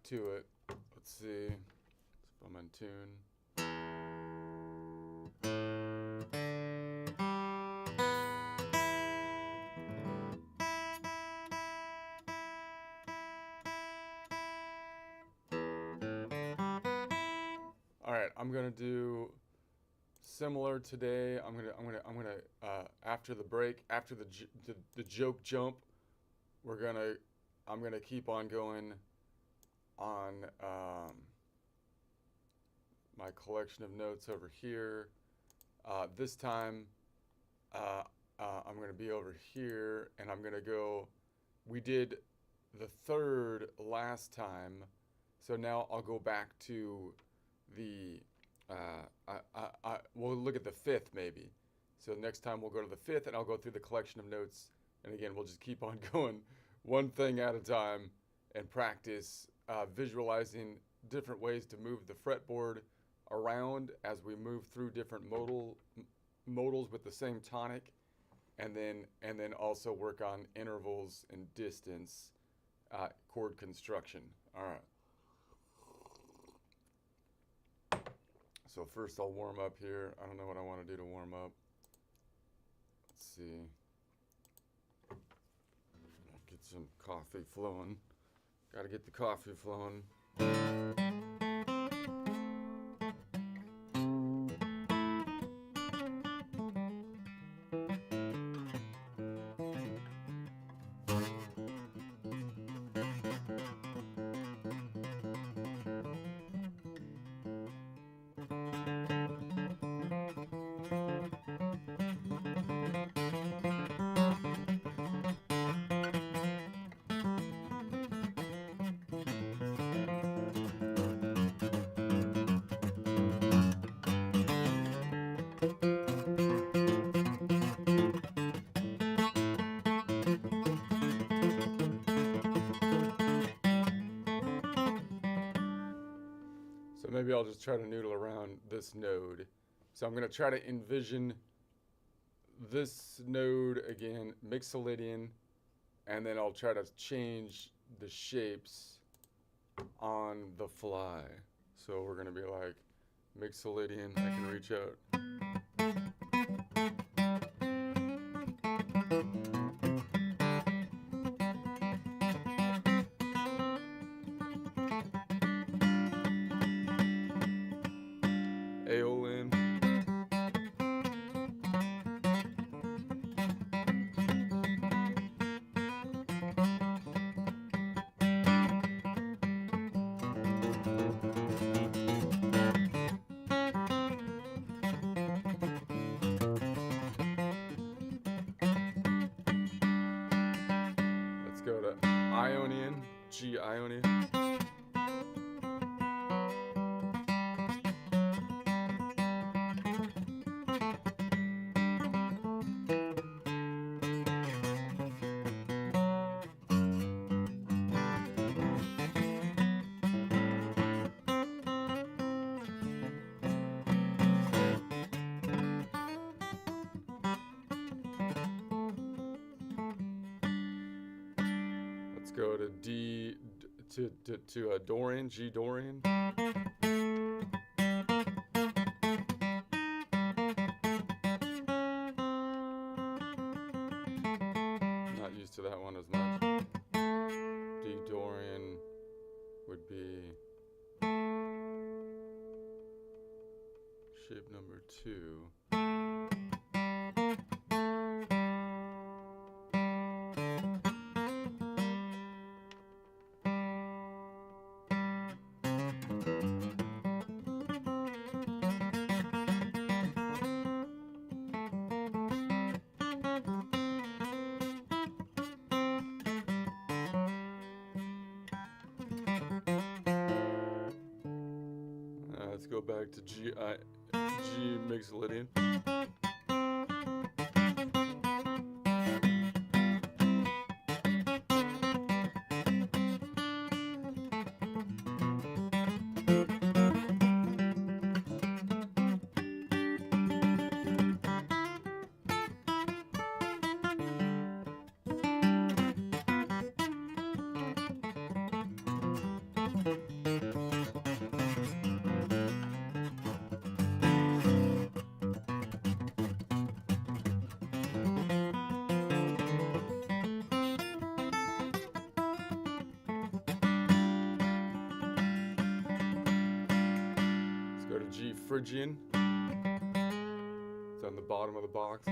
to it. Let's see. Let's put them in tune. All right, I'm gonna do similar today. I'm gonna after the break, after the joke jump, I'm gonna keep on going on my collection of notes over here. This time, I'm gonna be over here, and I'm gonna go. We did the third last time, so now I'll go back to the. We'll look at the fifth maybe. So next time we'll go to the fifth, and I'll go through the collection of notes, and again we'll just keep on going, one thing at a time, and practice visualizing different ways to move the fretboard around as we move through different modals with the same tonic, and then also work on intervals and distance chord construction. All right. So first I'll warm up here. I don't know what I want to do to warm up. Let's see. Get some coffee flowing. Got to get the coffee flowing. So maybe I'll just try to noodle around this node. So I'm going to try to envision this node again, Mixolydian, and then I'll try to change the shapes on the fly. So we're going to be like Mixolydian, I can reach out. Aeolian. Let's go to Ionian, G Ionian. Go to D to a Dorian, G Dorian. Not used to that one as much. D Dorian would be shape number 2. Let's go back to G Mixolydian. Phrygian. It's on the bottom of the box.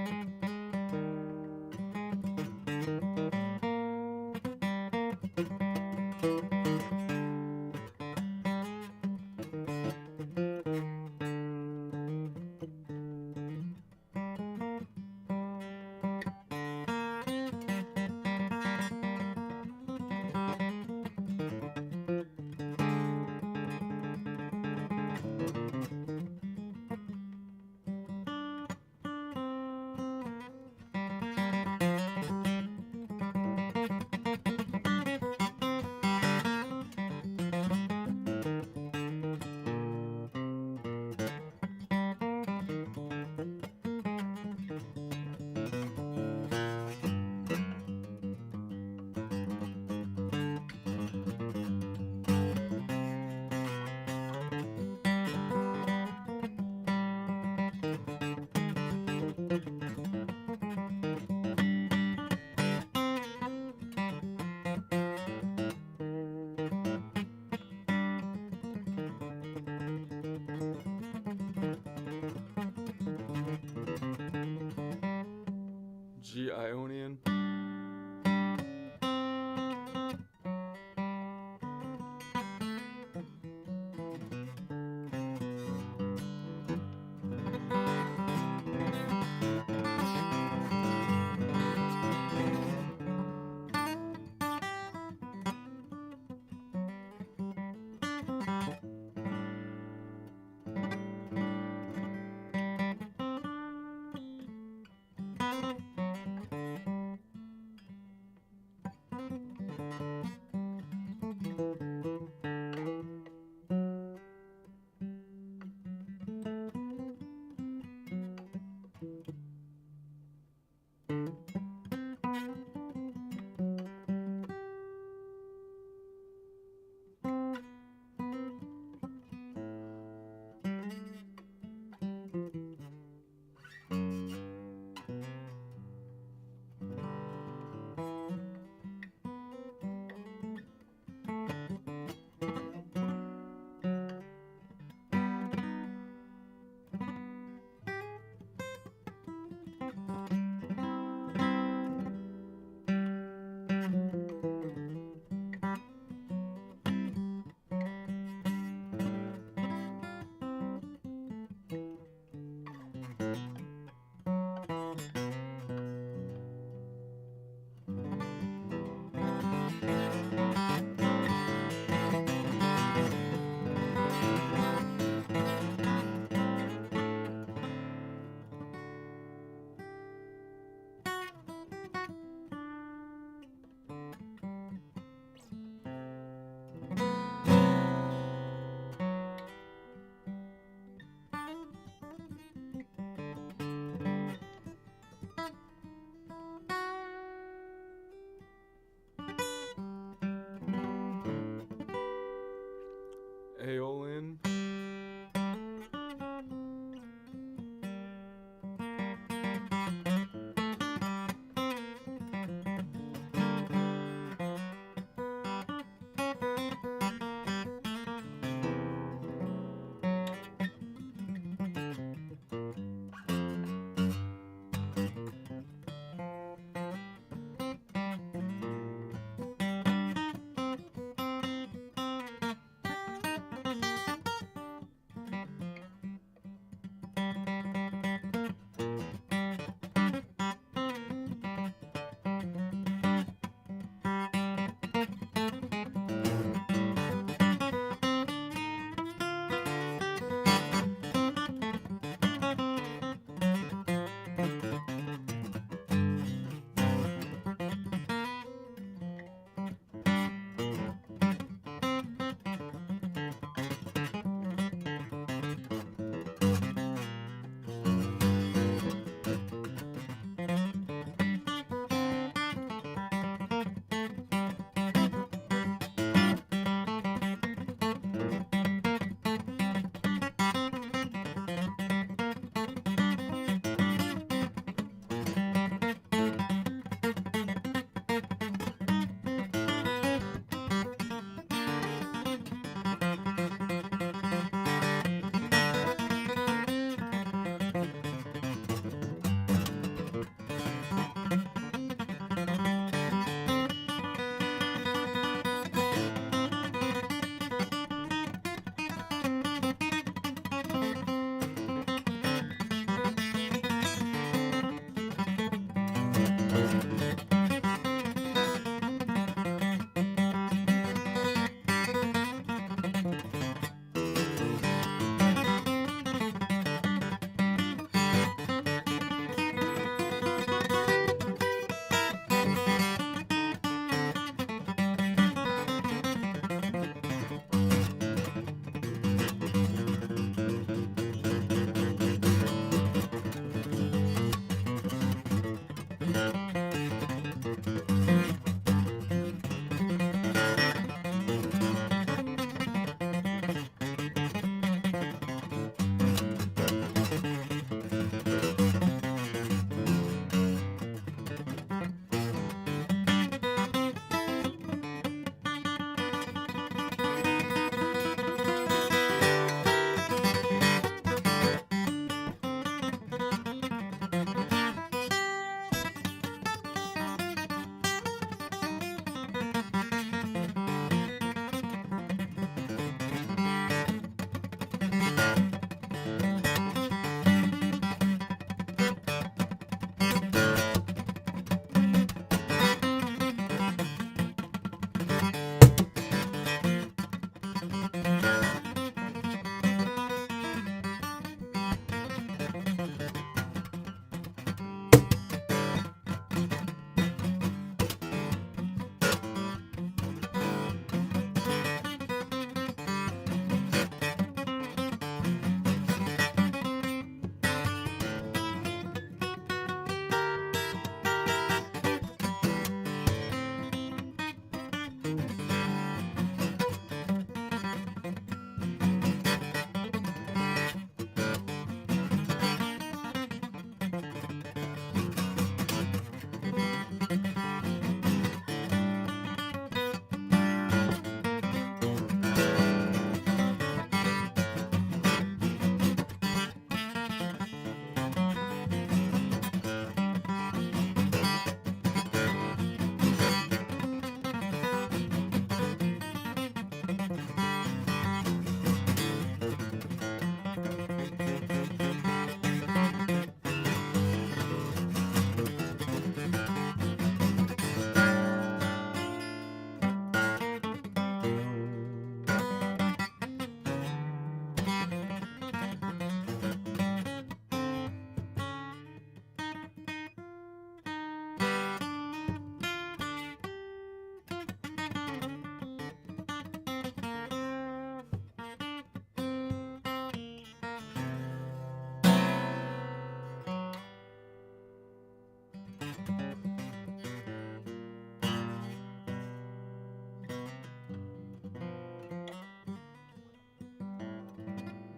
G Ionian.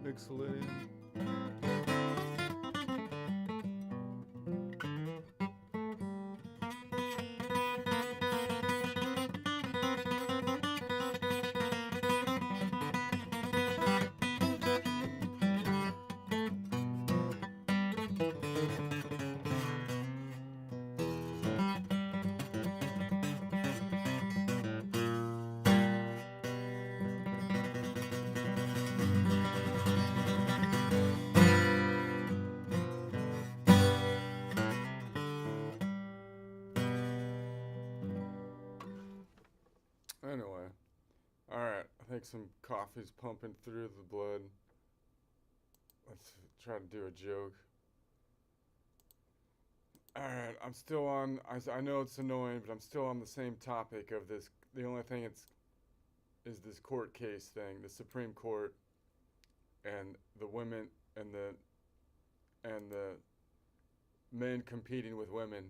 Pixelating. Anyway, all right. I think some coffee's pumping through the blood. Let's try to do a joke. All right, I'm still on. I know it's annoying, but I'm still on the same topic of this. The only thing is this court case thing, the Supreme Court, and the women and the men competing with women.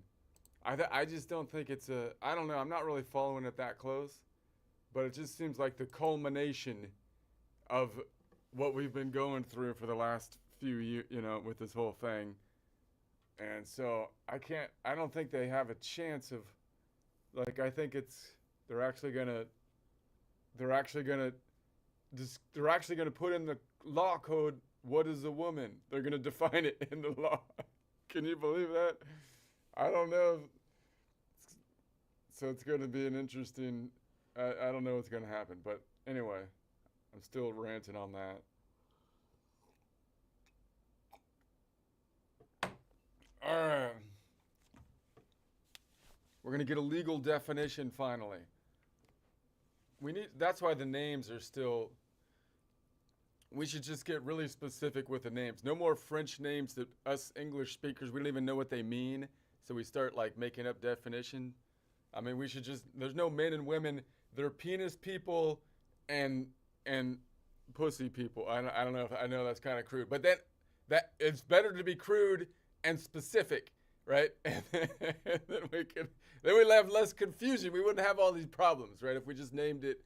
I just don't think it's a. I don't know. I'm not really following it that close, but it just seems like the culmination of what we've been going through for the last few years, with this whole thing. And so I don't think they have a chance of, like, I think they're actually gonna put in the law code, what is a woman? They're gonna define it in the law. Can you believe that? I don't know. So it's going to be an interesting, I don't know what's going to happen. But anyway, I'm still ranting on that. All right. We're going to get a legal definition finally. That's why the names are still, we should just get really specific with the names. No more French names that us English speakers, we don't even know what they mean. So we start like making up definition. I mean, we should just, there's no men and women. They're penis people and pussy people. I don't know if I know that's kind of crude, but that it's better to be crude and specific, right? And then we'd have less confusion. We wouldn't have all these problems, right? If we just named it,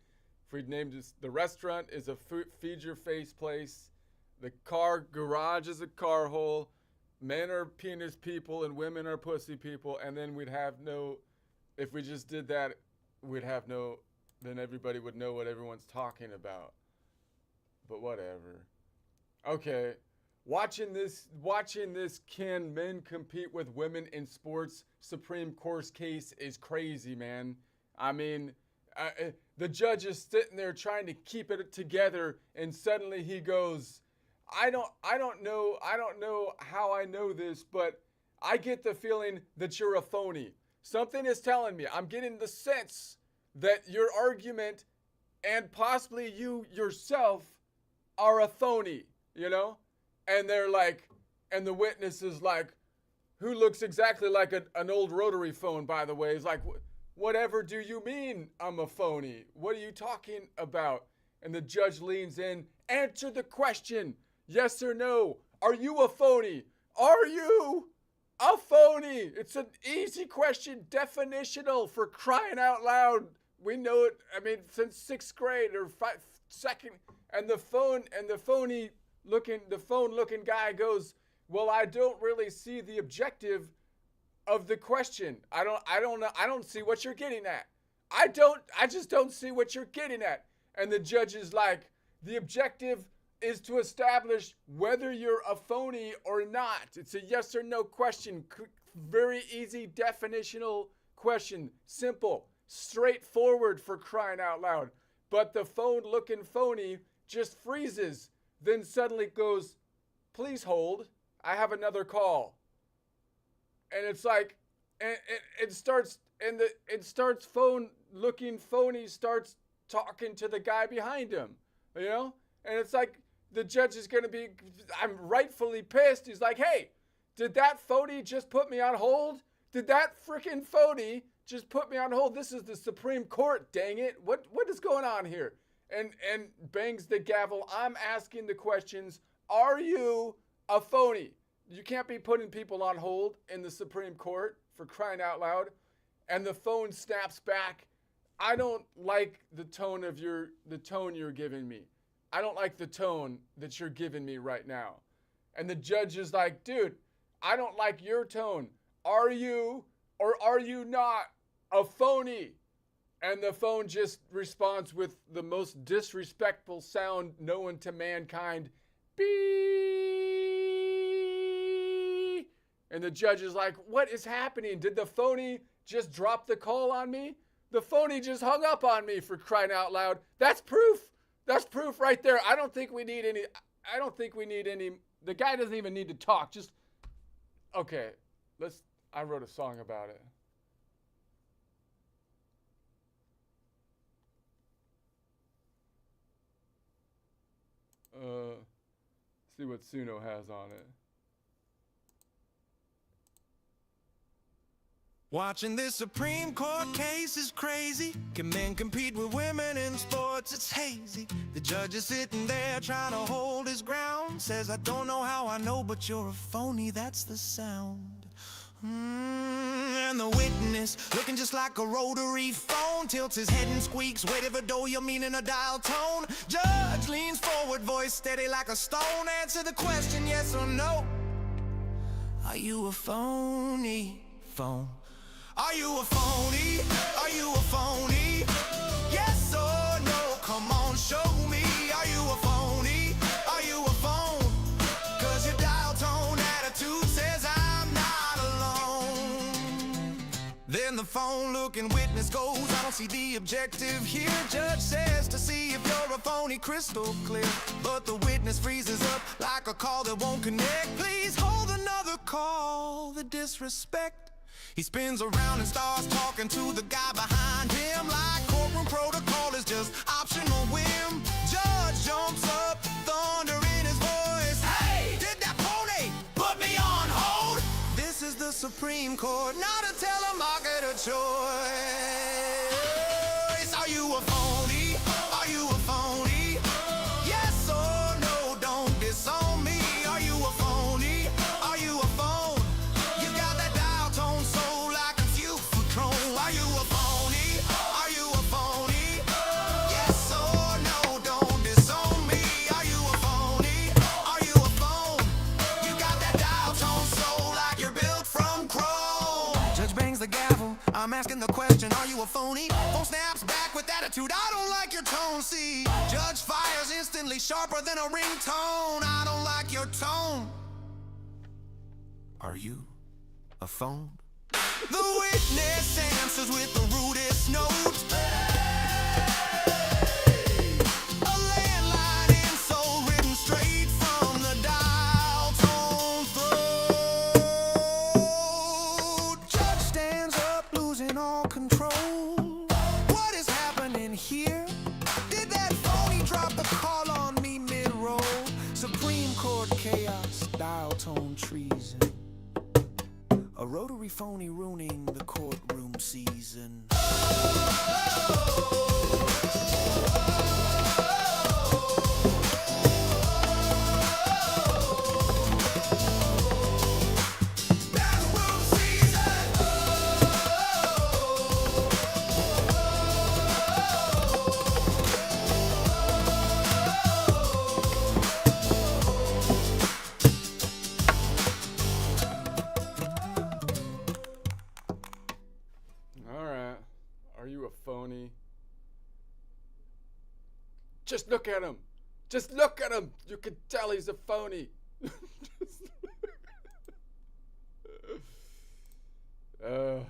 the restaurant is a feed your face place. The car garage is a car hole. Men are penis people and women are pussy people. And then we'd have no, if we just did that, then everybody would know what everyone's talking about. But whatever. Okay. Watching this, can men compete with women in sports? Supreme Court case is crazy, man. I mean, the judge is sitting there trying to keep it together, and suddenly he goes, I don't know how I know this, but I get the feeling that you're a phony. Something is telling me, I'm getting the sense that your argument and possibly you yourself are a phony, And they're like, and the witness is like, who looks exactly like an old rotary phone, by the way, is like, whatever do you mean I'm a phony? What are you talking about? And the judge leans in, answer the question, yes or no. Are you a phony? Are you a phony? It's an easy question, definitional, for crying out loud. We know it, since 6th grade or second, and the phone looking guy goes, well, I don't really see the objective of the question. I don't know. I don't see what you're getting at. I just don't see what you're getting at. And the judge is like, the objective is to establish whether you're a phony or not. It's a yes or no question. Very easy definitional question. Simple, straightforward, for crying out loud. But the phone looking phony just freezes. Then suddenly goes, please hold. I have another call. And it's like, and it starts phone looking phony starts talking to the guy behind him, And it's like, the judge is going to be, I'm rightfully pissed. He's like, hey, did that phony just put me on hold? Did that freaking phony just put me on hold? This is the Supreme Court, dang it. What is going on here? And bangs the gavel. I'm asking the questions. Are you a phony? You can't be putting people on hold in the Supreme Court, for crying out loud. And the phone snaps back. I don't like the tone you're giving me. I don't like the tone that you're giving me right now. And the judge is like, dude, I don't like your tone. Are you or are you not a phony? And the phone just responds with the most disrespectful sound known to mankind. Beep. And the judge is like, what is happening? Did the phony just drop the call on me? The phony just hung up on me, for crying out loud. That's proof. That's proof right there. I don't think we need any. The guy doesn't even need to talk. Just, okay, I wrote a song about it. See what Suno has on it. Watching this Supreme Court case is crazy. Can men compete with women in sports? It's hazy. The judge is sitting there trying to hold his ground. Says, I don't know how I know, but you're a phony, that's the sound. And the witness, looking just like a rotary phone, tilts his head and squeaks, wait if a do you mean in a dial tone. Judge leans forward, voice steady like a stone. Answer the question, yes or no. Are you a phony? Phone. Are you a phony? Are you a phony? Yes or no? Come on, show me. Are you a phony? Are you a phone? Cause your dial tone attitude says I'm not alone. Then the phone looking witness goes, I don't see the objective here. Judge says to see if you're a phony, crystal clear. But the witness freezes up like a call that won't connect. Please hold another call, the disrespect. He spins around and starts talking to the guy behind him like courtroom protocol is just optional whim. Judge jumps up, thunder in his voice. Hey, did that pony put me on hold? This is the Supreme Court, not a telemarketer choice. Are you a phony? Are you a phony? Yes or no, don't disown me. Are you a phony? Are you a phone? You got that dial tone so like a few for chrome. Are you a phony? Are you a phony? Yes or no, don't disown me. Are you a phony? Are you a phone? You got that dial tone so like you're built from chrome. Judge bangs the gavel, I'm asking the question, are you a phony? Phone snaps back with attitude, I don't like your tone, see. Judge fires instantly, sharper than a ringtone. I don't like your tone. Are you a phone? The witness answers with the rudest note. A landline insult written straight from the dial tone throat. Judge stands up, losing all control. What is happening here? Did that phony drop the call on me mid-roll? Supreme Court chaos, dial tone treason. A rotary phony ruining the courtroom season. Phony. Just look at him. Just look at him. You can tell he's a phony. Oh, God.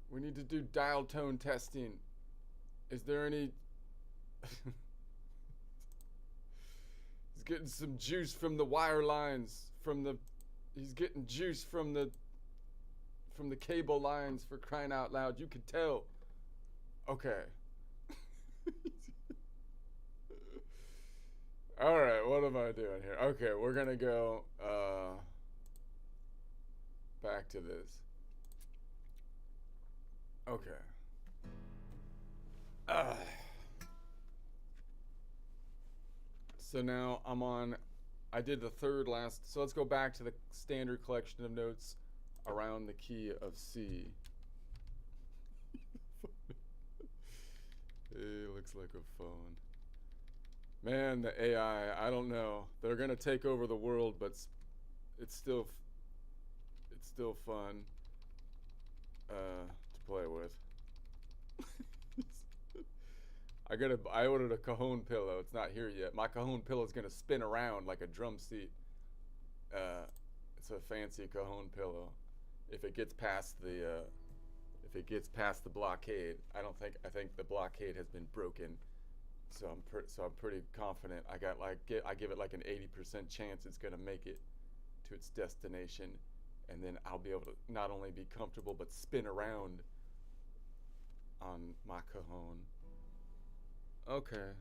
We need to do dial tone testing. Is there any... He's getting some juice from the wire lines. He's getting juice from the cable lines, for crying out loud. You can tell. Okay. All right, what am I doing here? Okay, we're gonna go back to this. Okay. So now I did the third last, so let's go back to the standard collection of notes around the key of C. It looks like a phone. Man, the AI, I don't know. They're gonna take over the world, but it's still it's still fun to play with. I ordered a Cajon pillow. It's not here yet. My Cajon pillow is gonna spin around like a drum seat. It's a fancy Cajon pillow. If it gets past the blockade, I think the blockade has been broken. So I'm pretty confident. I give it like an 80% chance it's gonna make it to its destination, and then I'll be able to not only be comfortable but spin around on my Cajon. Okay,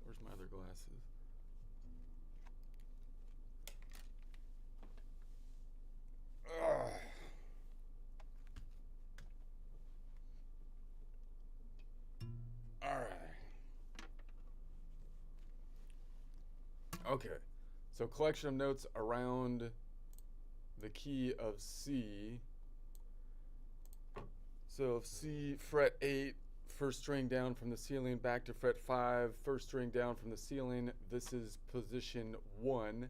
where's my other glasses? Ugh. All right. Okay. So collection of notes around the key of C. So C, fret 8, first string down from the ceiling back to fret 5, first string down from the ceiling. This is position 1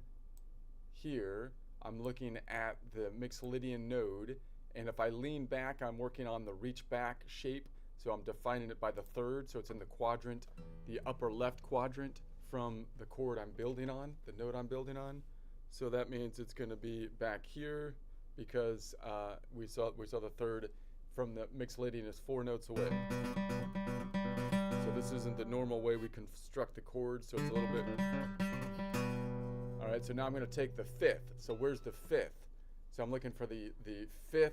here. I'm looking at the Mixolydian node, and if I lean back, I'm working on the reach back shape. So I'm defining it by the third, so it's in the quadrant, the upper left quadrant from the chord I'm building on, the note I'm building on. So that means it's going to be back here because we saw the third from the Mixolydian is 4 notes away. So this isn't the normal way we construct the chords, so it's a little bit. All right, so now I'm going to take the 5th. So where's the 5th? So I'm looking for the 5th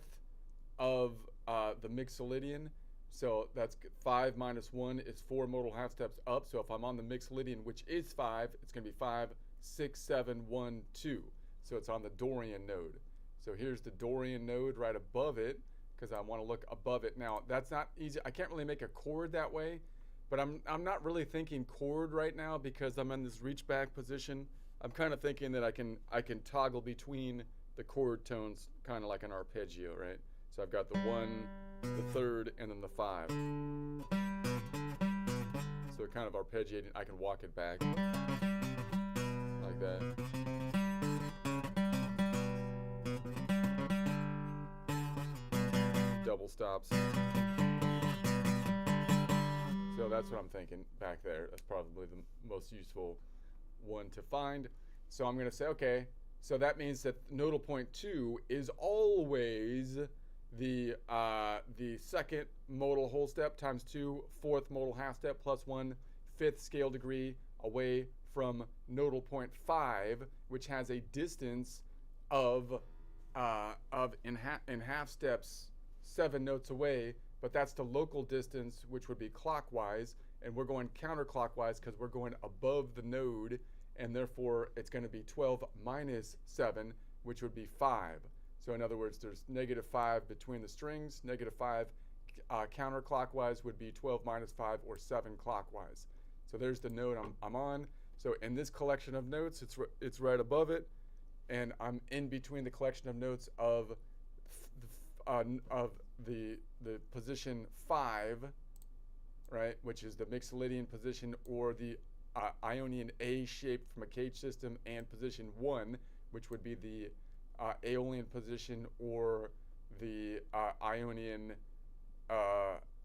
of the Mixolydian. So that's 5 minus 1 is 4 modal half steps up. So if I'm on the Mixolydian, which is 5, it's going to be 5, 6, 7, 1, 2. So it's on the Dorian node. So here's the Dorian node right above it because I want to look above it. Now, that's not easy. I can't really make a chord that way, but I'm not really thinking chord right now because I'm in this reach back position. I'm kind of thinking that I can toggle between the chord tones kind of like an arpeggio, right? So I've got the 1, the 3rd, and then the 5. So kind of arpeggiating. I can walk it back like that. Double stops. So that's what I'm thinking back there. That's probably the most useful one to find. So I'm going to say, okay, so that means that nodal point 2 is always the second modal whole step times 2, fourth modal half step plus 1, fifth scale degree away from nodal point 5, which has a distance of in half steps 7 notes away, but that's the local distance, which would be clockwise, and we're going counterclockwise because we're going above the node, and therefore it's going to be 12 minus 7, which would be 5. So in other words, there's -5 between the strings. -5 counterclockwise would be 12 minus 5 or 7 clockwise. So there's the note I'm on. So in this collection of notes, it's right above it, and I'm in between the collection of notes of the position 5, right, which is the Mixolydian position or the Ionian A shape from a cage system, and position 1, which would be the Aeolian position or the Ionian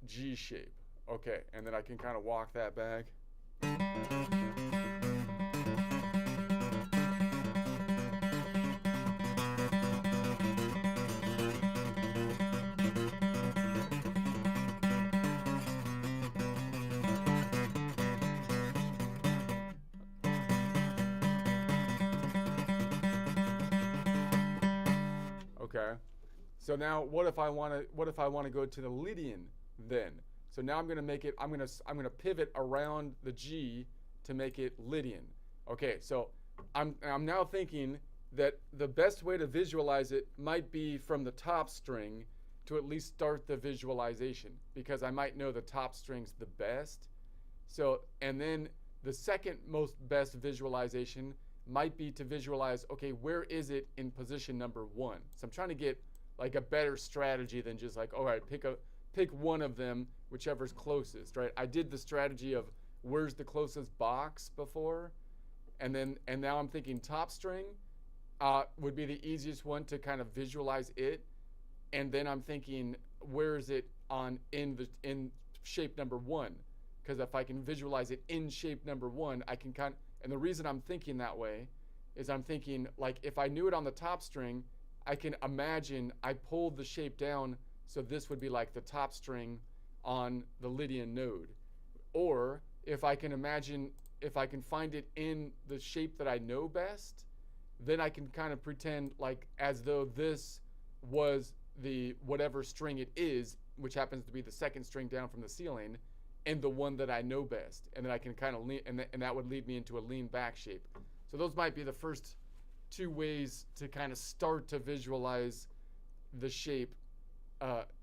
G shape. Okay, and then I can kind of walk that back. Okay, so now what if I want to go to the Lydian then? So now I'm going to make it. I'm going to pivot around the G to make it Lydian. Okay, so I'm now thinking that the best way to visualize it might be from the top string to at least start the visualization, because I might know the top string's the best. So, and then the second most best visualization might be to visualize, okay, where is it in position number 1? So I'm trying to get like a better strategy than just like, all right, pick one of them, whichever's closest, right? I did the strategy of where's the closest box before, and now I'm thinking top string would be the easiest one to kind of visualize it, and then I'm thinking where is it in shape number 1, because if I can visualize it in shape number 1, I can and the reason I'm thinking that way is I'm thinking, like, if I knew it on the top string, I can imagine I pulled the shape down, so this would be like the top string on the Lydian node. Or if I can find it in the shape that I know best, then I can kind of pretend like as though this was the whatever string it is, which happens to be the second string down from the ceiling, and the one that I know best. And then I can kind of lean, and that would lead me into a lean back shape. So those might be the first 2 ways to kind of start to visualize the shape,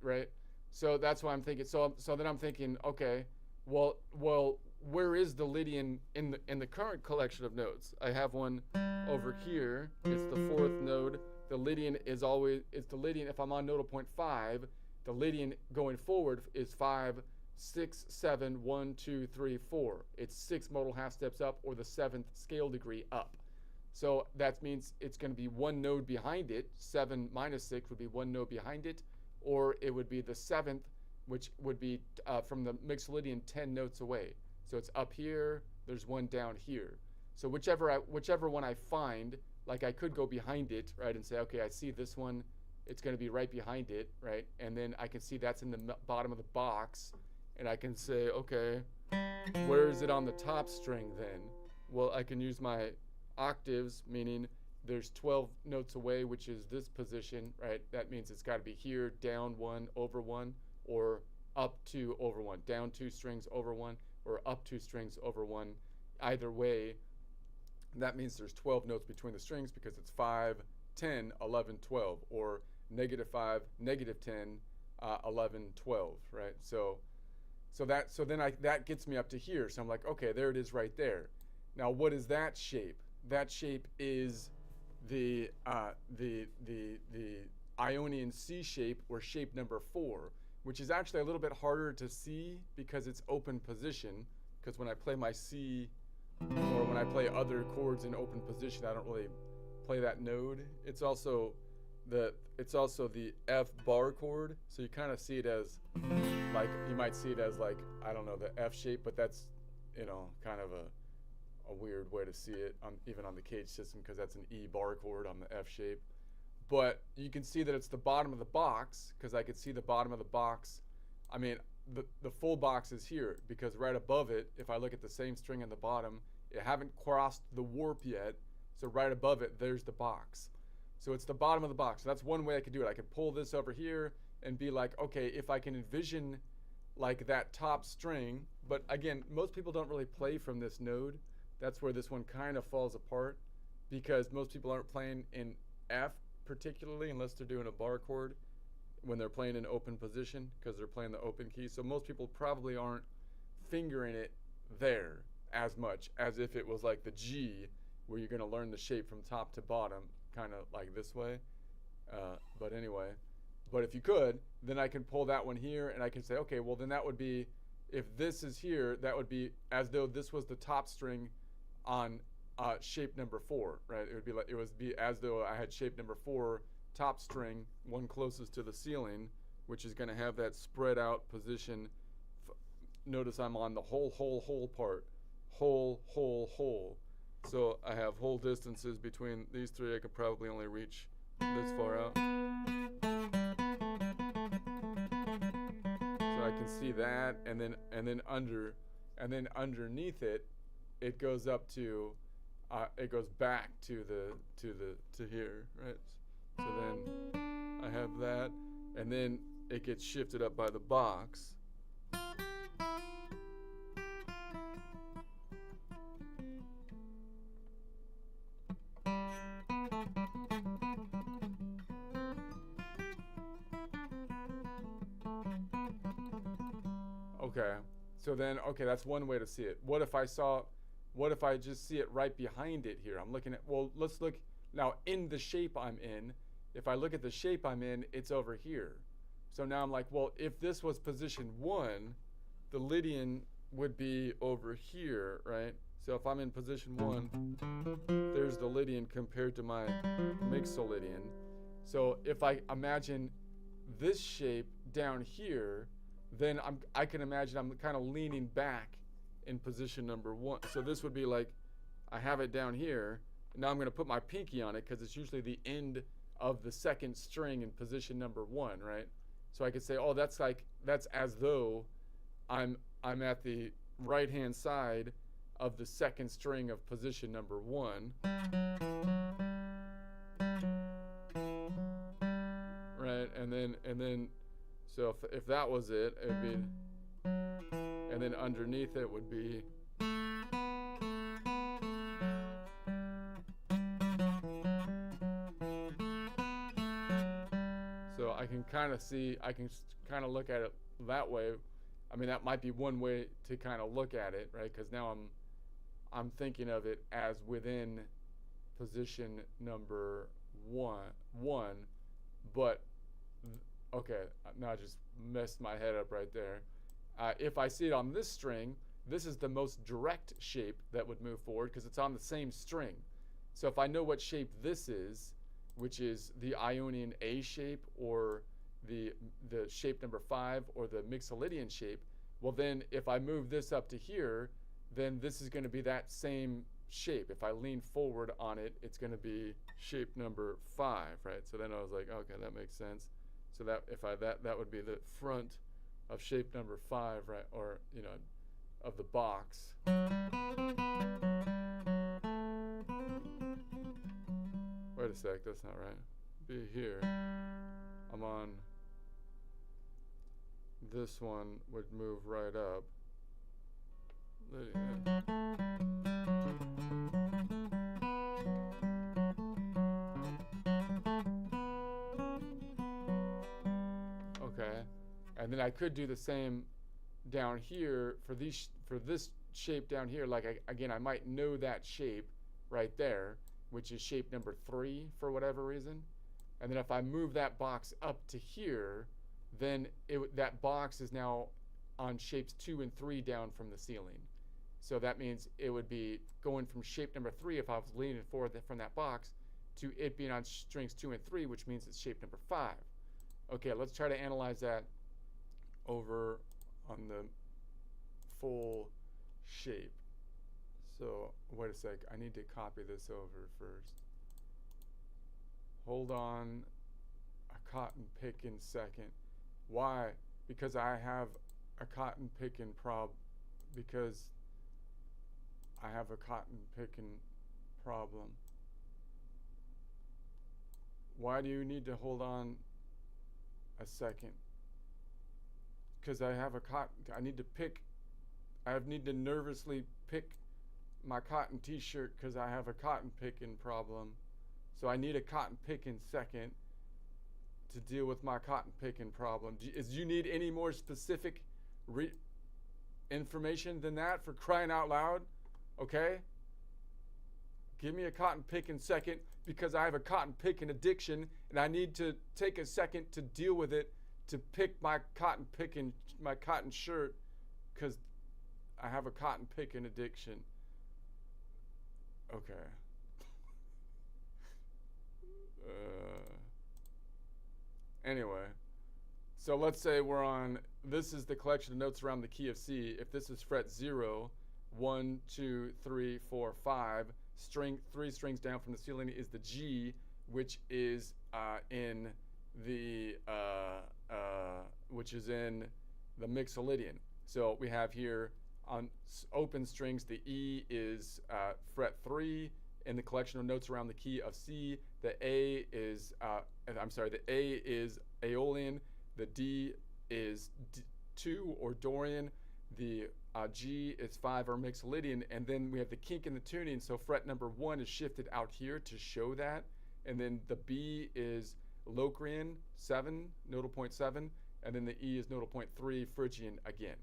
right? So that's why I'm thinking. So then I'm thinking, okay, well, where is the Lydian in the current collection of nodes? I have one over here. It's the 4th node. The Lydian it's the Lydian. If I'm on nodal point 5, the Lydian going forward is 5, 6, 7, 1, 2, 3, 4. It's 6 modal half steps up, or the 7th scale degree up. So that means it's going to be 1 node behind it. 7 minus 6 would be 1 node behind it, or it would be the 7th, which would be from the Mixolydian 10 notes away. So it's up here, there's one down here. So whichever one I find, like I could go behind it, right, and say, okay, I see this one, it's going to be right behind it, right? And then I can see that's in the bottom of the box, and I can say, okay, where is it on the top string then? Well, I can use my octaves, meaning there's 12 notes away, which is this position, right? That means it's got to be here, down 1, over 1, or up 2, over 1, down 2 strings, over 1, or up 2 strings, over 1. Either way, that means there's 12 notes between the strings, because it's 5, 10, 11, 12, or -5, -10, 11, 12, right? So then that gets me up to here. So I'm like, okay, there it is right there. Now, what is that shape? That shape is the Ionian C shape, or shape number 4, which is actually a little bit harder to see because it's open position. Because when I play my C, or when I play other chords in open position, I don't really play that node. It's also the F bar chord, so you kind of see it as, like, you might see it as, like, I don't know, the F shape, but that's, kind of a weird way to see it even on the Cage system, because that's an E bar chord on the F shape. But you can see that it's the bottom of the box, because I could see the bottom of the box. I mean, the full box is here, because right above it, if I look at the same string on the bottom, it haven't crossed the warp yet, so right above it, there's the box. So it's the bottom of the box. So that's one way I could do it. I could pull this over here and be like, okay, if I can envision like that top string, but again, most people don't really play from this node. That's where this one kind of falls apart, because most people aren't playing in F particularly, unless they're doing a bar chord when they're playing in open position, because they're playing the open key. So most people probably aren't fingering it there as much as if it was like the G, where you're going to learn the shape from top to bottom, kind of like this way. But anyway, but if you could, then I can pull that one here, and I can say, okay, well then that would be, if this is here, that would be as though this was the top string on shape number 4, right? It would be as though I had shape number 4 top string, one closest to the ceiling, which is going to have that spread out position. Notice I'm on the whole part, whole. So I have whole distances between these 3. I could probably only reach this far out. So I can see that, and then underneath it, it goes up to, it goes back to here, right? So then I have that, and then it gets shifted up by the box. Okay, so then, okay, that's one way to see it. What if I just see it right behind it here? I'm looking at, well, let's look now in the shape I'm in. If I look at the shape I'm in, it's over here. So now I'm like, well, if this was position 1, the Lydian would be over here, right? So if I'm in position 1, there's the Lydian compared to my Mixolydian. So if I imagine this shape down here, then I can imagine I'm kind of leaning back in position number 1. So this would be like, I have it down here. Now I'm going to put my pinky on it because it's usually the end of the second string in position number 1, right? So I could say, oh, that's as though I'm at the right-hand side of the second string of position number 1. Right? And then so if that was it, it'd be, and then underneath it would be, so I can kind of see, I can kind of look at it that way. I mean, that might be one way to kind of look at it, right? Because now I'm thinking of it as within position number one, but okay, now I just messed my head up right there. If I see it on this string, this is the most direct shape that would move forward because it's on the same string. So if I know what shape this is, which is the Ionian A shape or the shape number 5 or the Mixolydian shape, well then if I move this up to here, then this is going to be that same shape. If I lean forward on it, it's going to be shape number 5, right? So then I was like, okay, that makes sense. So that if that would be the front of shape number 5, right? Or of the box. Wait a sec, that's not right. Be here. I'm on. This one would move right up. Okay, and then I could do the same down here for this shape down here. Like again, I might know that shape right there, which is shape number 3 for whatever reason. And then if I move that box up to here, then that box is now on shapes 2 and 3 down from the ceiling. So that means it would be going from shape number 3 if I was leaning forward from that box to it being on strings 2 and 3, which means it's shape number 5. Okay, let's try to analyze that over on the full shape. So wait a sec, I need to copy this over first. Hold on a cotton picking second. Why? Because I have a cotton picking because I have a cotton picking problem. Why do you need to hold on a second? Because I have I need to nervously pick my cotton t-shirt because I have a cotton picking problem. So I need a cotton picking second to deal with my cotton picking problem. Do you need any more specific information than that, for crying out loud? Okay? Give me a cotton picking second because I have a cotton picking addiction and I need to take a second to deal with it, to pick my cotton shirt because I have a cotton picking addiction. Okay. Anyway, so let's say we're on, this is the collection of notes around the key of C. If this is fret 0, 1, 2, 3, 4, 5, 3 strings down from the ceiling is the G, which is in the Mixolydian. So we have here on open strings, the E is fret 3 in the collection of notes around the key of C. The A is Aeolian. The D is 2 or Dorian. The G is 5 or Mixolydian. And then we have the kink in the tuning. So fret number 1 is shifted out here to show that. And then the B is Locrian 7, nodal point 7. And then the E is nodal point 3, Phrygian again.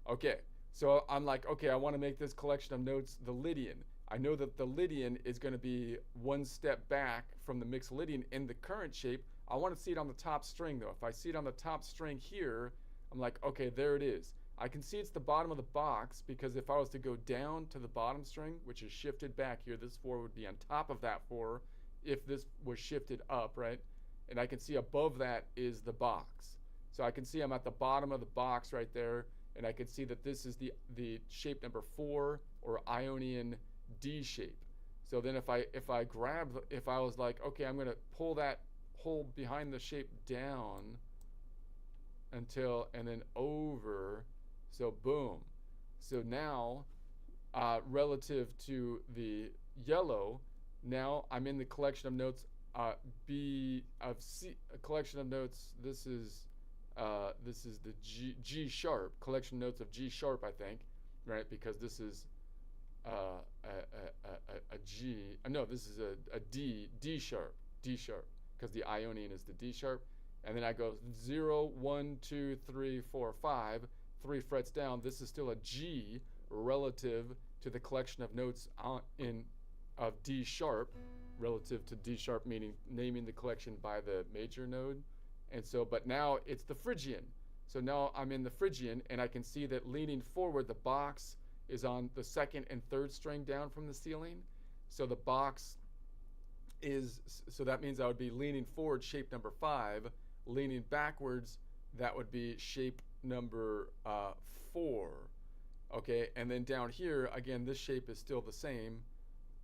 Okay, so I'm like, okay, I want to make this collection of notes the Lydian. I know that the Lydian is going to be one step back from the Mixolydian in the current shape. I want to see it on the top string though. If I see it on the top string here, I'm like, okay, there it is. I can see it's the bottom of the box because if I was to go down to the bottom string, which is shifted back here, this 4 would be on top of that 4 if this was shifted up, right? And I can see above that is the box. So I can see I'm at the bottom of the box right there, and I can see that this is the shape number 4, or Ionian D shape. So then if I was like, okay, I'm going to pull that hole behind the shape down and then over, so boom. So now, relative to the yellow, now I'm in the collection of notes B of C, a collection of notes. This is the G sharp, collection notes of G sharp, I think, right? Because this is a G. No, this is a D sharp, because the Ionian is the D sharp. And then I go 0, 1, 2, 3, 4, 5, 3 frets down. This is still a G relative to the collection of notes of D sharp, relative to D sharp, meaning naming the collection by the major node. And so, but now it's the Phrygian. So now I'm in the Phrygian, and I can see that leaning forward, the box is on the 2nd and 3rd string down from the ceiling. So the box is, so that means I would be leaning forward, shape number 5. Leaning backwards, that would be shape number 4. Okay, and then down here, again, this shape is still the same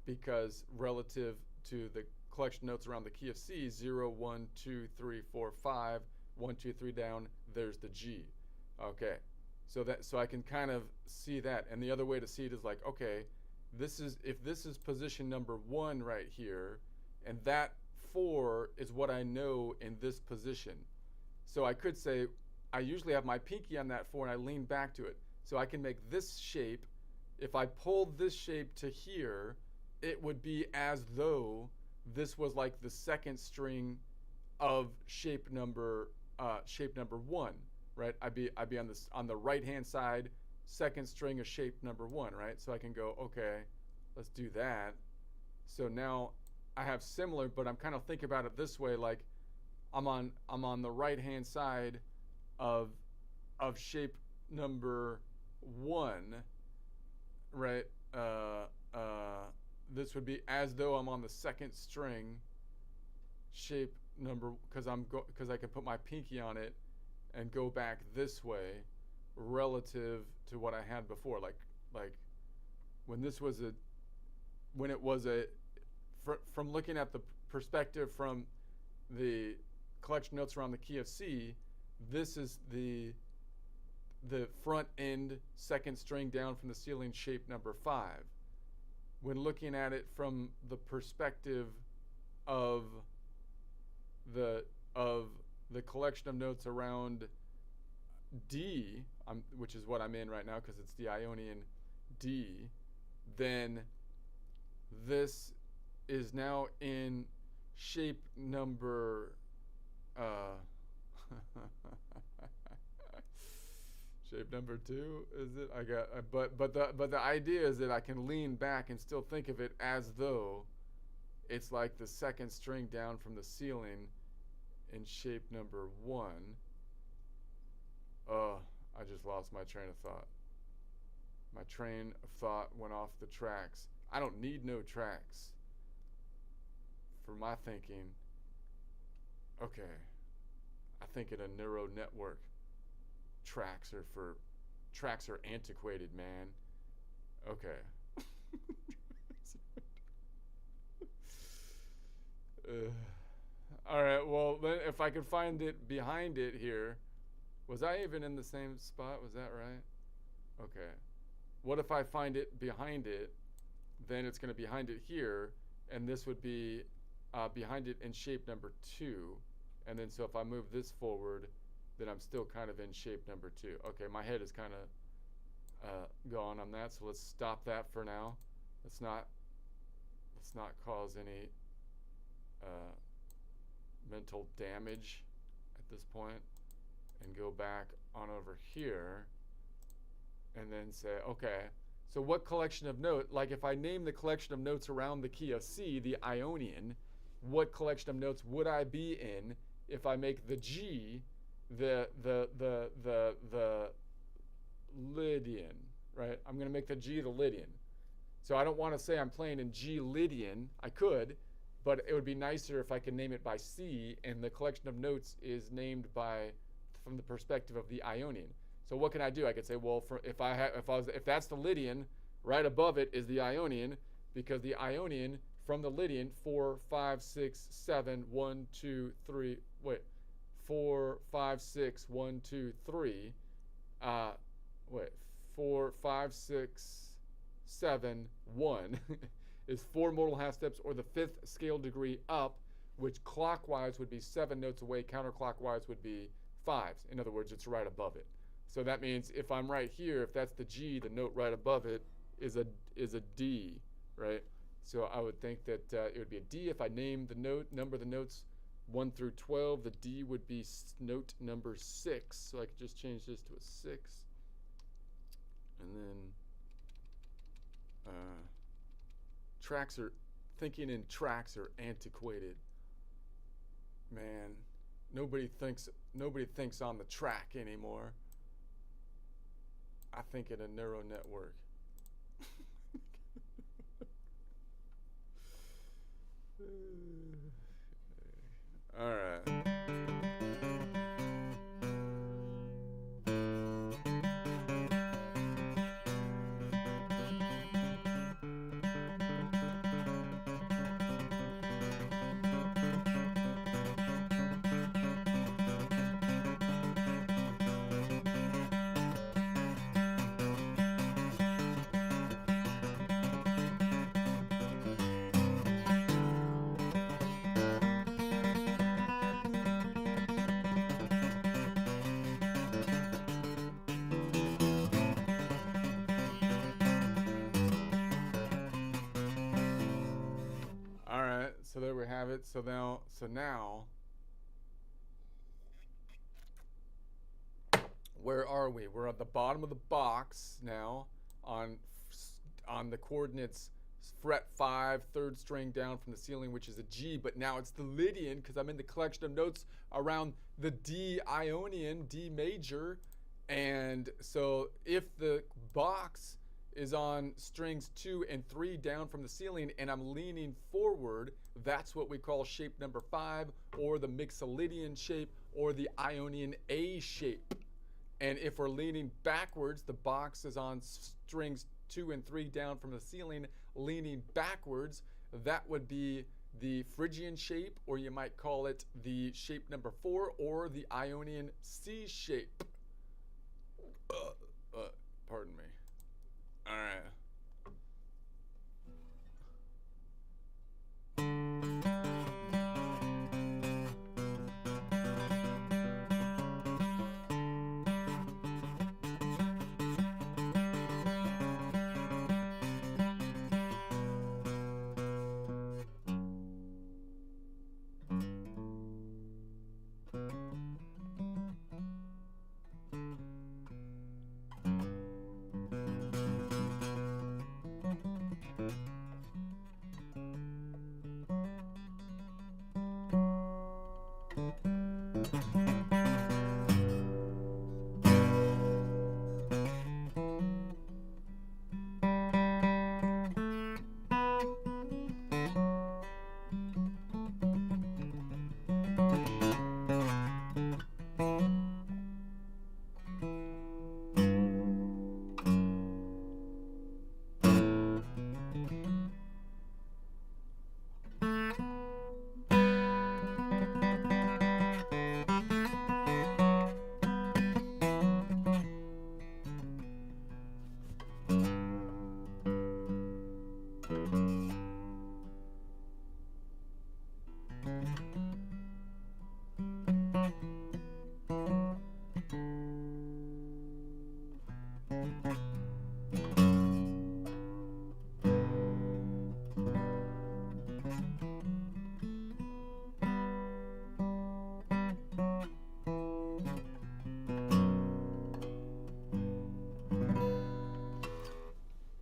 because relative to the collection notes around the key of C, 0, 1, 2, 3, 4, 5, 1, 2, 3 down, there's the G. Okay, so I can kind of see that. And the other way to see it is like, okay, if this is position number 1 right here, and that 4 is what I know in this position. So I could say, I usually have my pinky on that 4 and I lean back to it. So I can make this shape. If I pulled this shape to here, it would be as though this was like the 2nd string of shape number 1, right? I'd be on the right hand side, 2nd string of shape number 1, right? So I can go, okay, let's do that. So now I have similar, but I'm kind of thinking about it this way, like I'm on the right hand side of shape number 1, right? This would be as though I'm on the 2nd string, shape number, because I can put my pinky on it and go back this way relative to what I had before, like when it was a from looking at the perspective from the collection notes around the key of C, this is the front end 2nd string down from the ceiling, shape number 5. When looking at it from the perspective of the collection of notes around D, which is what I'm in right now because it's the Ionian D, then this is now in shape number shape number 2, is it? But the idea is that I can lean back and still think of it as though it's like the 2nd string down from the ceiling in shape number 1. I just lost my train of thought. My train of thought went off the tracks. I don't need no tracks for my thinking. Okay, I think in a neural network, tracks are antiquated, man. Okay. All right, well, then if I could find it behind it here, was I even in the same spot? Was that right? Okay. What if I find it behind it, then it's going to be behind it here, and this would be behind it in shape number 2. And then so if I move this forward, then I'm still kind of in shape number 2. Okay, my head is kind of gone on that, so let's stop that for now. Let's not cause any mental damage at this point, and go back on over here and then say, okay, so what collection of notes, like if I name the collection of notes around the key of C, the Ionian, what collection of notes would I be in if I make the G the Lydian, right? I'm going to make the G the Lydian. So I don't want to say I'm playing in G Lydian. I could, but it would be nicer if I could name it by C, and the collection of notes is named from the perspective of the Ionian. So what can I do? I could say, well, if that's the Lydian, right above it is the Ionian, because the Ionian from the Lydian 4, 5, 6, 7, 1, 2, 3. Wait, 4, 5, 6, 1, 2, 3. 4, 5, 6, 7, 1 is 4 modal half steps, or the 5th scale degree up, which clockwise would be 7 notes away, counterclockwise would be 5s. In other words, it's right above it. So that means if I'm right here, if that's the G, the note right above it is a D, right? So I would think that it would be a D. If I name the number of the notes 1 through 12, the D would be note number 6. So I could just change this to a 6. And then thinking in tracks are antiquated. Man, nobody thinks on the track anymore. I think in a neural network. All right. So there we have it. So now, where are we? We're at the bottom of the box now on the coordinates fret 5, 3rd string down from the ceiling, which is a G, but now it's the Lydian because I'm in the collection of notes around the D Ionian, D major. And so if the box is on strings 2 and 3 down from the ceiling and I'm leaning forward, that's what we call shape number 5, or the Mixolydian shape, or the Ionian A shape. And if we're leaning backwards, the box is on strings 2 and 3 down from the ceiling, leaning backwards, that would be the Phrygian shape, or you might call it the shape number 4, or the Ionian C shape. Pardon me. All right.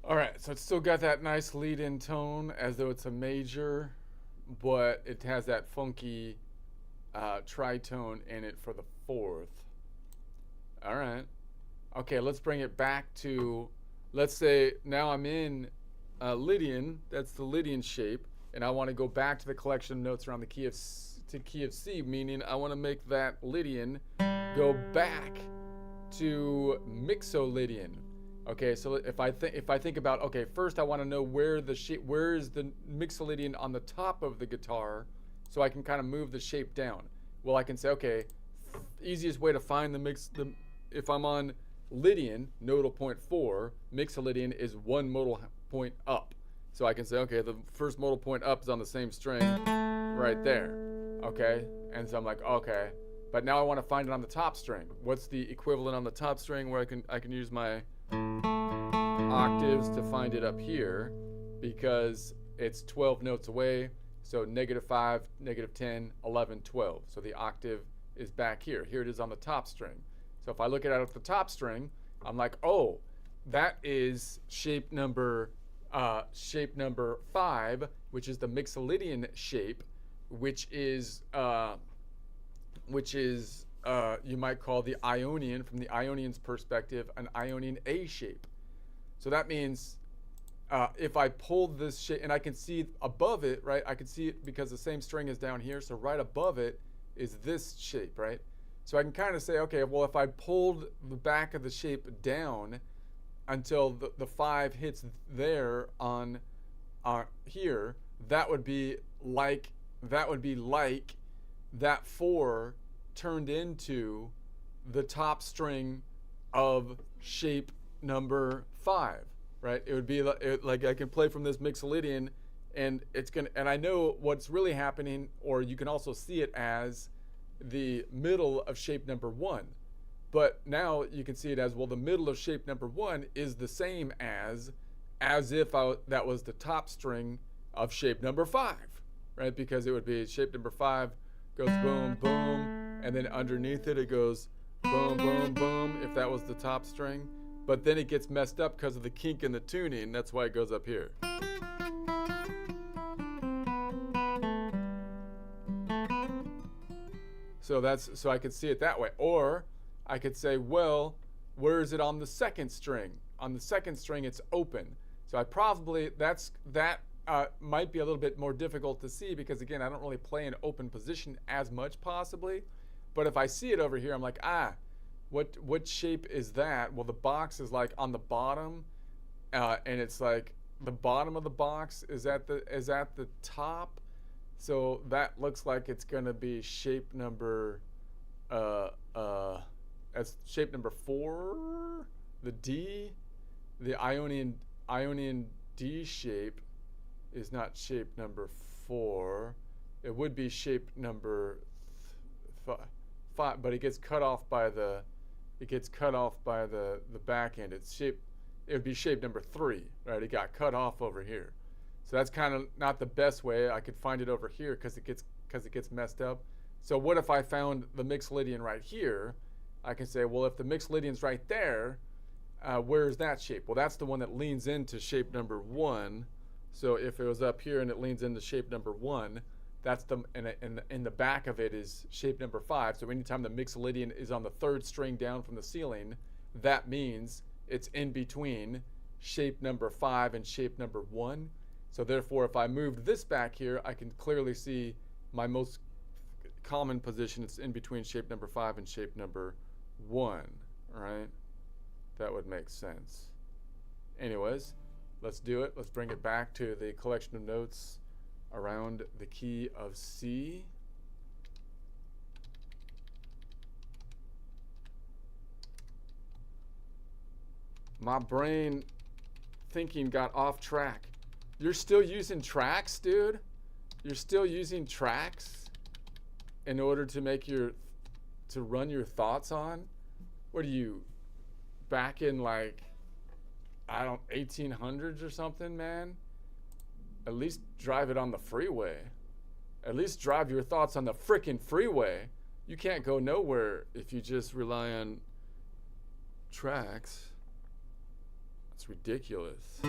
All right, so it's still got that nice lead-in tone as though it's a major, but it has that funky tritone in it for the 4th. All right, Okay, let's bring it back to, let's say now I'm in Lydian, that's the Lydian shape, and I want to go back to the collection of notes around the key of C, meaning I want to make that Lydian go back to Mixolydian. Okay, so if I think about, okay, first I want to know where is the Mixolydian on the top of the guitar, so I can kind of move the shape down. Well, I can say, okay, easiest way to find if I'm on Lydian, nodal point 4, Mixolydian is one modal point up. So I can say, okay, the first modal point up is on the same string right there. Okay, and so I'm like, okay, but now I want to find it on the top string. What's the equivalent on the top string where I can use my octaves to find it up here, because it's 12 notes away. So -5, -10, 11, 12. So the octave is back here. Here it is on the top string. So if I look at it at the top string, I'm like, oh, that is shape number 5, which is the Mixolydian shape, which is you might call the Ionian, from the Ionian's perspective, an Ionian A shape. So that means if I pull this shape, and I can see above it, right? I can see it because the same string is down here. So right above it is this shape, right? So I can kind of say, okay, well, if I pulled the back of the shape down until the 5 hits there on here, that would be like that 4 turned into the top string of shape number 5, right? It would be like I can play from this Mixolydian, and I know what's really happening, or you can also see it as the middle of shape number 1. But now you can see it as, well, the middle of shape number 1 is the same as if that was the top string of shape number 5, right? Because it would be shape number 5 goes boom, boom, and then underneath it goes boom, boom, boom, if that was the top string. But then it gets messed up because of the kink in the tuning. That's why it goes up here. So I could see it that way. Or I could say, well, where is it on the second string? On the second string, it's open. So I probably, that might be a little bit more difficult to see, because again, I don't really play in open position as much possibly. But if I see it over here, I'm like, what shape is that? Well, the box is like on the bottom, and it's like the bottom of the box is at the top. So that looks like it's gonna be shape number as shape number 4, the D, the Ionian D shape is not shape number 4. It would be shape number 5, but it gets cut off by the back end. It would be shape number 3, right? It got cut off over here. So that's kind of not the best way. I could find it over here because it gets messed up. So what if I found the Mixolydian right here? I can say, well, if the Mixolydian's right there, where's that shape? Well, that's the one that leans into shape number 1. So if it was up here and it leans into shape number 1, that's in the back of it is shape number 5. So anytime the Mixolydian is on the 3rd string down from the ceiling, that means it's in between shape number 5 and shape number 1. So therefore, if I moved this back here, I can clearly see my most common position. It's in between shape number 5 and shape number 1, right? That would make sense. Anyways, let's do it. Let's bring it back to the collection of notes around the key of C. My brain thinking got off track. You're still using tracks, dude? You're still using tracks in order to run your thoughts on? What are you, back in like, 1800s or something, man? At least drive it on the freeway. At least drive your thoughts on the frickin' freeway. You can't go nowhere if you just rely on tracks. That's ridiculous.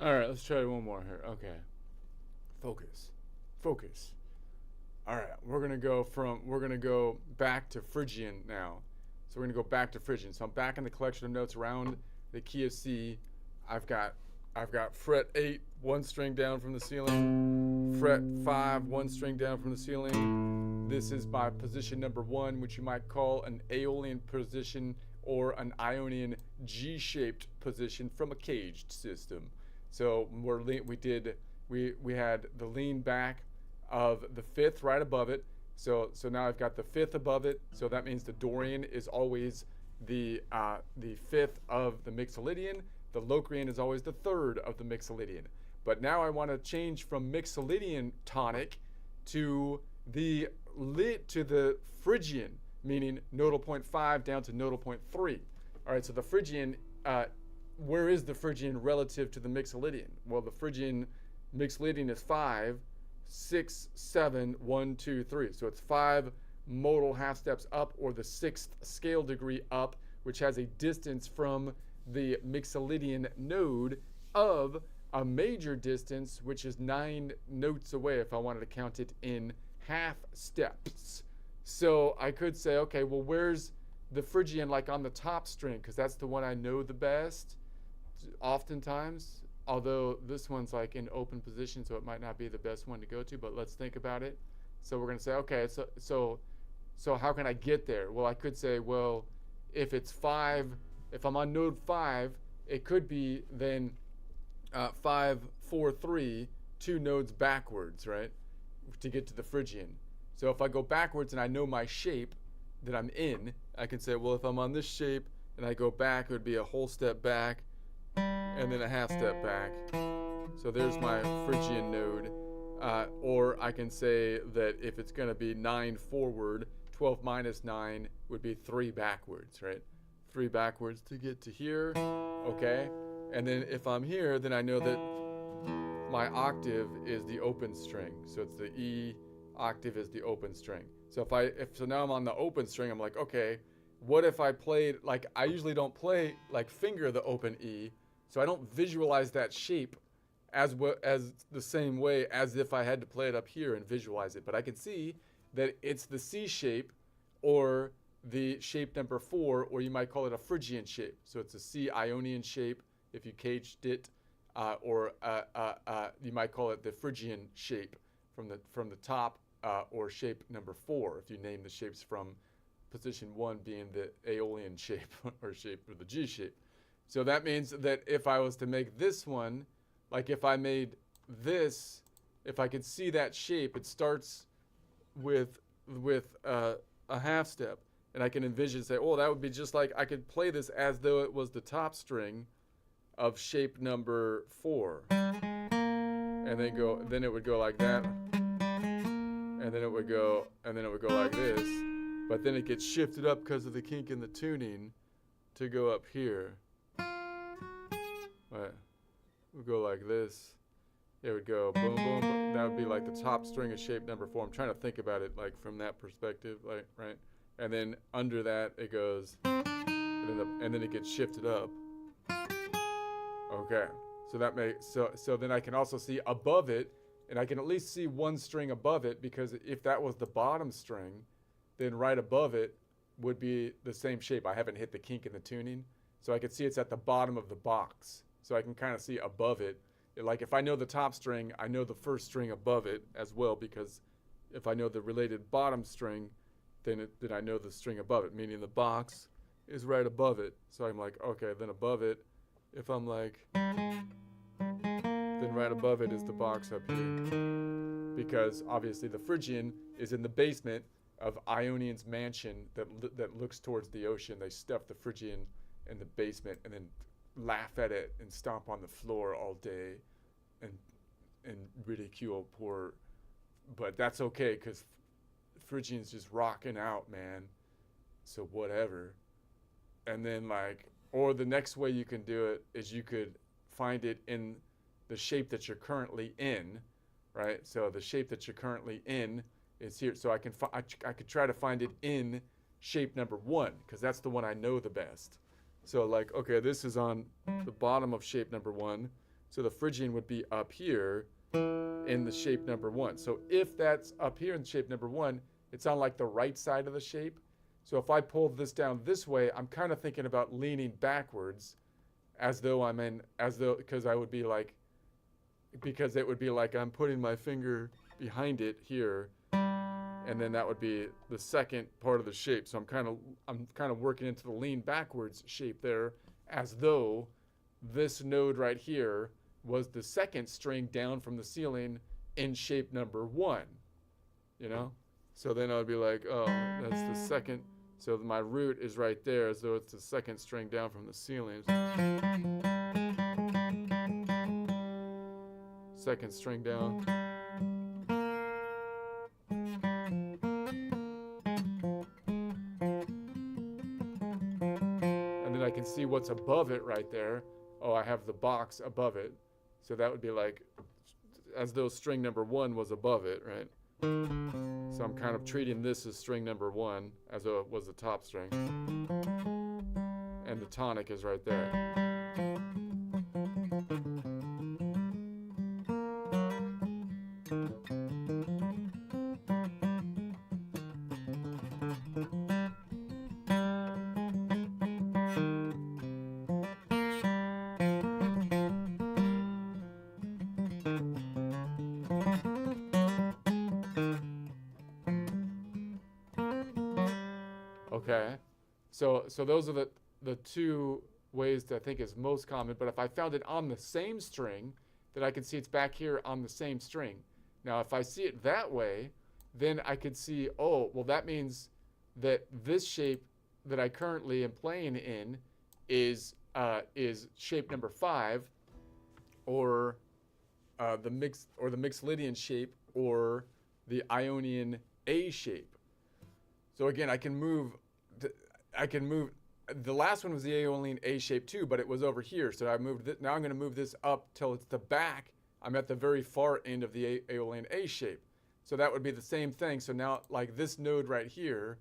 All right, let's try one more here. Okay. Focus. Focus. All right, we're going to go back to Phrygian now. So we're going to go back to Phrygian. So I'm back in the collection of notes around the key of C. I've got fret 8, 1 string down from the ceiling, fret 5, 1 string down from the ceiling. This is my position number 1, which you might call an Aeolian position or an Ionian G-shaped position from a caged system. So we had the lean back of the 5th right above it. So now I've got the 5th above it. So that means the Dorian is always the 5th of the Mixolydian. The Locrian is always the 3rd of the Mixolydian. But now I want to change from Mixolydian tonic to the Phrygian, meaning nodal point 5 down to nodal point 3. All right, so the Phrygian, where is the Phrygian relative to the Mixolydian? Well, the Phrygian Mixolydian is 5, 6, 7, 1, 2, 3. So it's 5 modal half steps up, or the 6th scale degree up, which has a distance from the Mixolydian node of a major distance, which is 9 notes away if I wanted to count it in half steps. So I could say, okay, well, where's the Phrygian, like on the top string? Because that's the one I know the best oftentimes, although this one's like in open position, so it might not be the best one to go to, but let's think about it. So we're going to say, okay, so how can I get there? Well, I could say, well, if it's 5, if I'm on node 5, it could be then 5, 4, 3, 2 nodes backwards, right, to get to the Phrygian. So if I go backwards and I know my shape that I'm in, I can say, well, if I'm on this shape and I go back, it would be a whole step back and then a half step back. So there's my Phrygian node. Or I can say that if it's going to be 9 forward, 12 minus 9 would be 3 backwards, right? 3 backwards to get to here, okay? And then if I'm here, then I know that my octave is the open string. So it's the E octave is the open string. So so now I'm on the open string, I'm like, okay, what if I played, like I usually don't play, like finger the open E, so I don't visualize that shape as the same way as if I had to play it up here and visualize it. But I can see that it's the C shape, or the shape number 4, or you might call it a Phrygian shape. So it's a C Ionian shape if you caged it, or you might call it the Phrygian shape from the top, or shape number 4 if you name the shapes from position 1 being the Aeolian shape or shape or the G shape. So that means that if I was to make this one, like if I made this, if I could see that shape, it starts with a half step, and I can envision, say, oh, that would be just like, I could play this as though it was the top string of shape number 4, and then it would go like that, and then it would go like this, but then it gets shifted up because of the kink in the tuning to go up here. Right. It would go like this. It would go boom, boom, boom. That would be like the top string of shape number 4. I'm trying to think about it like from that perspective, like, right? And then under that it goes, and then it gets shifted up. Okay. So then I can also see above it, and I can at least see 1 string above it, because if that was the bottom string, then right above it would be the same shape. I haven't hit the kink in the tuning. So I can see it's at the bottom of the box. So I can kind of see above it. Like if I know the top string, I know the first string above it as well, because if I know the related bottom string, then I know the string above it, meaning the box is right above it. So I'm like, okay, then above it, if I'm like, then right above it is the box up here. Because obviously the Phrygian is in the basement of Ionion's mansion that looks towards the ocean. They stuff the Phrygian in the basement and then laugh at it and stomp on the floor all day and ridicule poor. But that's okay, because Phrygian's just rocking out, man. So whatever. And then like, or the next way you can do it is you could find it in the shape that you're currently in, right? So the shape that you're currently in is here. So I could try to find it in shape number 1, because that's the one I know the best. So like, okay, this is on the bottom of shape number 1. So the Phrygian would be up here in the shape number 1. So if that's up here in shape number 1, it's on like the right side of the shape. So if I pull this down this way, I'm kind of thinking about leaning backwards because I would be like, because it would be like I'm putting my finger behind it here, and then that would be the second part of the shape. So I'm kind of working into the lean backwards shape there, as though this node right here was the second string down from the ceiling in shape number 1, you know? So then I would be like, oh, that's the second. So my root is right there, as though it's the second string down from the ceiling. Second string down. And then I can see what's above it right there. Oh, I have the box above it. So that would be like, as though string number 1 was above it, right? So I'm kind of treating this as string number 1, as though it was the top string. And the tonic is right there. Okay, so those are the two ways that I think is most common. But if I found it on the same string, then I can see it's back here on the same string. Now, if I see it that way, then I could see, oh, well, that means that this shape that I currently am playing in is shape number 5, or the Mixolydian shape, or the Ionian A shape. So again, I can move. The last one was the Aeolian A shape too, but it was over here. So I moved it. Now I'm going to move this up till it's the back. I'm at the very far end of the Aeolian A shape. So that would be the same thing. So now, like this node right here,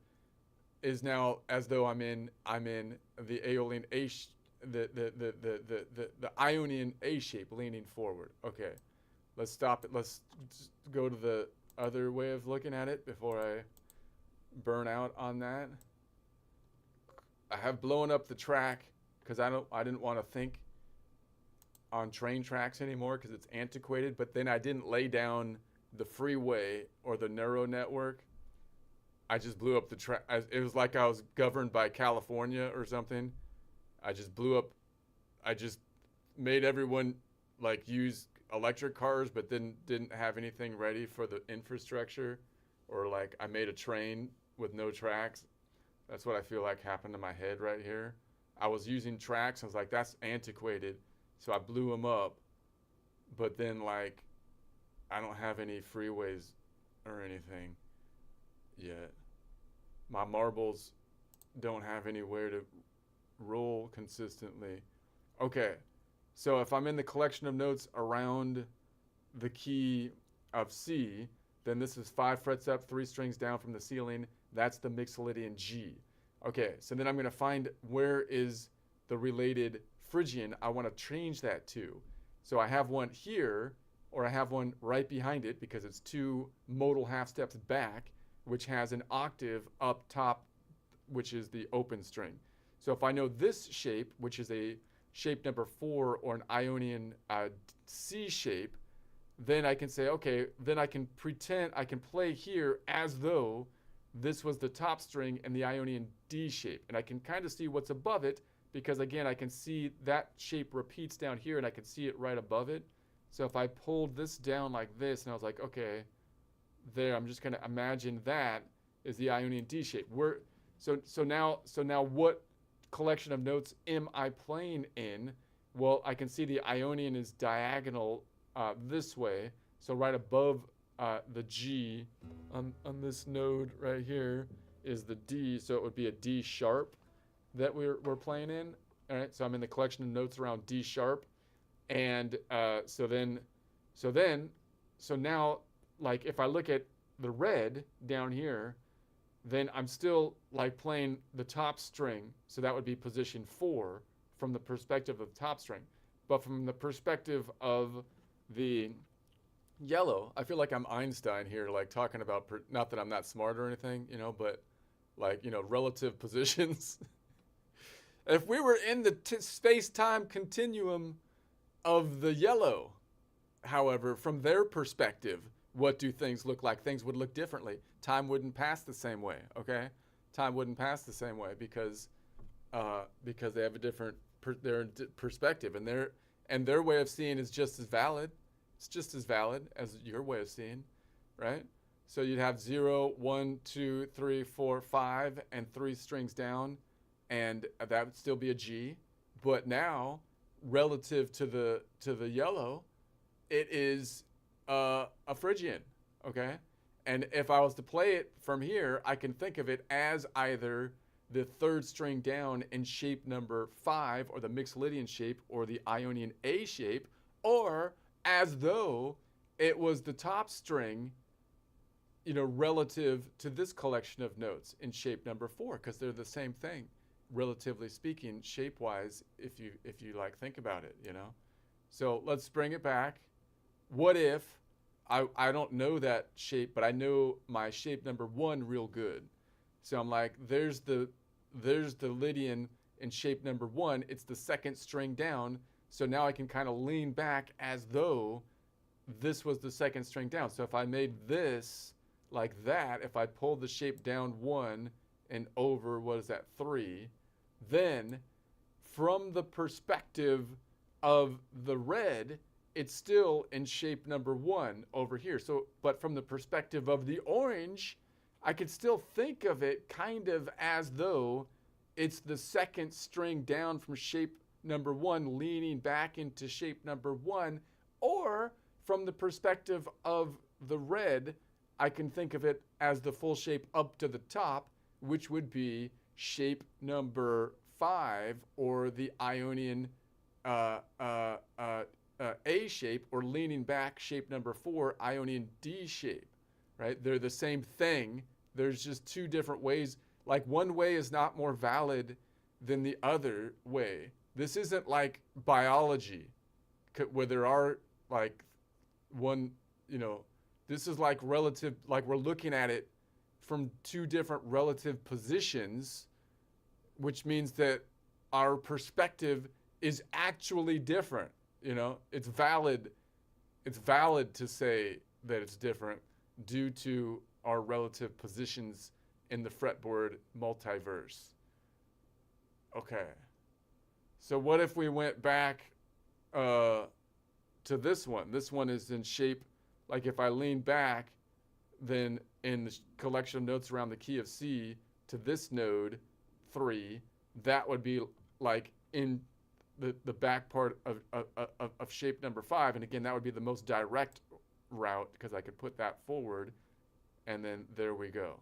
is now as though I'm in the Aeolian A, the Ionian A shape, leaning forward. Okay, let's stop it. Let's go to the other way of looking at it before I burn out on that. I have blown up the track because I didn't want to think on train tracks anymore because it's antiquated. But then I didn't lay down the freeway or the neural network. I just blew up the track. It was like I was governed by California or something. I just blew up. I just made everyone like use electric cars, but then didn't have anything ready for the infrastructure. Or like I made a train with no tracks. That's what I feel like happened to my head right here. I was using tracks. I was like, that's antiquated. So I blew them up. But then like, I don't have any freeways or anything yet. My marbles don't have anywhere to roll consistently. Okay, so if I'm in the collection of notes around the key of C, then this is 5 frets up, 3 strings down from the ceiling. That's the Mixolydian G. Okay, so then I'm going to find where is the related Phrygian I want to change that to. So I have one here, or I have one right behind it because it's 2 modal half steps back, which has an octave up top which is the open string. So if I know this shape, which is a shape number 4 or an Ionian C shape, then I can say, okay, then I can pretend, I can play here as though this was the top string and the Ionian D shape. And I can kind of see what's above it because, again, I can see that shape repeats down here and I can see it right above it. So if I pulled this down like this and I was like, okay, there, I'm just going to imagine that is the Ionian D shape. So now what collection of notes am I playing in? Well, I can see the Ionian is diagonal this way. So right above the G on this node right here is the D. So it would be a D sharp that we're playing in. All right. So I'm in the collection of notes around D sharp. And so now, like, if I look at the red down here, then I'm still like playing the top string. So that would be position 4 from the perspective of the top string. But from the perspective of the yellow, I feel like I'm Einstein here, like talking about, not that I'm that smart or anything, you know, but like, you know, relative positions. If we were in the space-time continuum of the yellow, however, from their perspective, what do things look like? Things would look differently. Time wouldn't pass the same way, okay? Time wouldn't pass the same way because they have a different perspective, and their way of seeing is just as valid. It's just as valid as your way of seeing, right? So you'd have 0, 1, 2, 3, 4, 5, and 3 strings down, and that would still be a G. But now, relative to the yellow, it is a Phrygian, okay? And if I was to play it from here, I can think of it as either the 3rd string down in shape number 5, or the Mixolydian shape, or the Ionian A shape, or as though it was the top string, you know, relative to this collection of notes in shape number 4, because they're the same thing, relatively speaking, shape-wise, if you like think about it, you know. So let's bring it back. What if I don't know that shape, but I know my shape number 1 real good. So I'm like, there's the Lydian in shape number 1. It's the 2nd string down. So now I can kind of lean back as though this was the 2nd string down. So if I made this like that, if I pulled the shape down 1 and over, what is that, 3, then from the perspective of the red, it's still in shape number 1 over here. So, but from the perspective of the orange, I could still think of it kind of as though it's the 2nd string down from shape number 1 leaning back into shape number 1, or from the perspective of the red, I can think of it as the full shape up to the top, which would be shape number 5, or the Ionian A shape, or leaning back shape number 4, Ionian D shape, right? They're the same thing. There's just 2 different ways. Like, one way is not more valid than the other way. This isn't like biology where there are like one, you know, this is like relative, like we're looking at it from 2 different relative positions, which means that our perspective is actually different. You know, it's valid to say that it's different due to our relative positions in the fretboard multiverse. Okay. So what if we went back to this one? This one is in shape, like if I lean back, then in the collection of notes around the key of C to this node 3, that would be like in the back part of shape number 5. And again, that would be the most direct route because I could put that forward, and then there we go.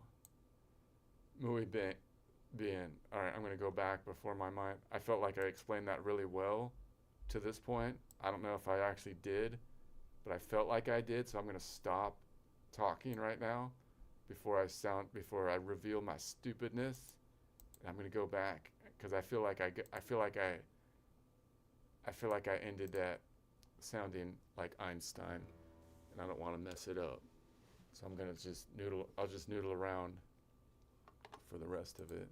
Muy bien. All right, I'm going to go back before my mind. I felt like I explained that really well to this point. I don't know if I actually did, but I felt like I did, so I'm going to stop talking right now before I reveal my stupidness. And I'm going to go back because I feel like I ended that sounding like Einstein, and I don't want to mess it up. So I'm going to just noodle around for the rest of it.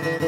Thank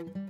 you.